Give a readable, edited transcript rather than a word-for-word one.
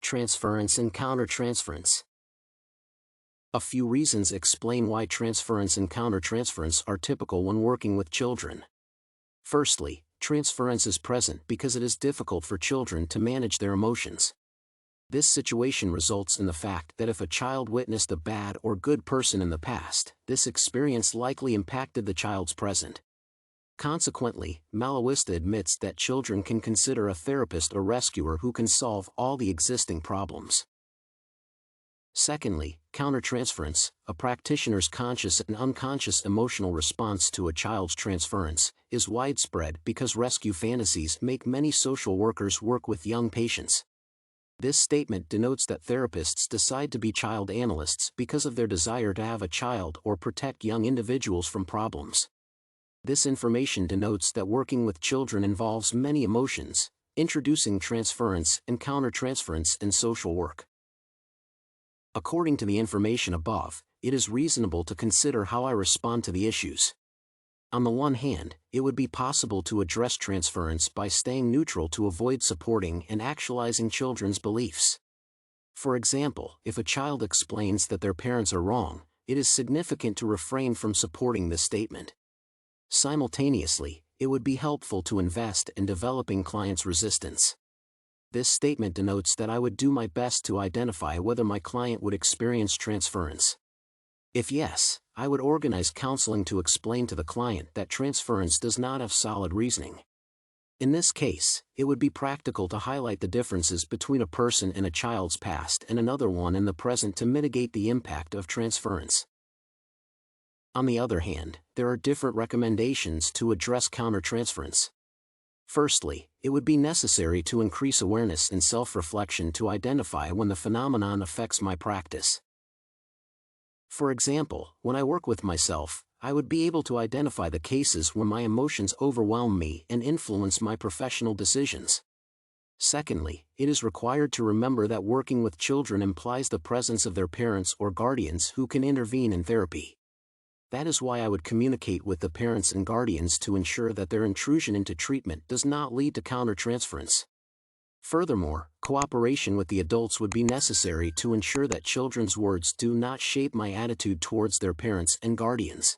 Transference and Countertransference. A few reasons explain why transference and countertransference are typical when working with children. Firstly, transference is present because it is difficult for children to manage their emotions. This situation results in the fact that if a child witnessed a bad or good person in the past, this experience likely impacted the child's present. Consequently, Malawista admits that children can consider a therapist or rescuer who can solve all the existing problems. Secondly, countertransference, a practitioner's conscious and unconscious emotional response to a child's transference, is widespread because rescue fantasies make many social workers work with young patients. This statement denotes that therapists decide to be child analysts because of their desire to have a child or protect young individuals from problems. This information denotes that working with children involves many emotions, introducing transference and countertransference in social work. According to the information above, it is reasonable to consider how I respond to the issues. On the one hand, it would be possible to address transference by staying neutral to avoid supporting and actualizing children's beliefs. For example, if a child explains that their parents are wrong, it is significant to refrain from supporting this statement. Simultaneously, it would be helpful to invest in developing clients' resistance. This statement denotes that I would do my best to identify whether my client would experience transference. If yes, I would organize counseling to explain to the client that transference does not have solid reasoning. In this case, it would be practical to highlight the differences between a person in a child's past and another one in the present to mitigate the impact of transference. On the other hand, there are different recommendations to address countertransference. Firstly, it would be necessary to increase awareness and self-reflection to identify when the phenomenon affects my practice. For example, when I work with myself, I would be able to identify the cases when my emotions overwhelm me and influence my professional decisions. Secondly, it is required to remember that working with children implies the presence of their parents or guardians who can intervene in therapy. That is why I would communicate with the parents and guardians to ensure that their intrusion into treatment does not lead to countertransference. Furthermore, cooperation with the adults would be necessary to ensure that children's words do not shape my attitude towards their parents and guardians.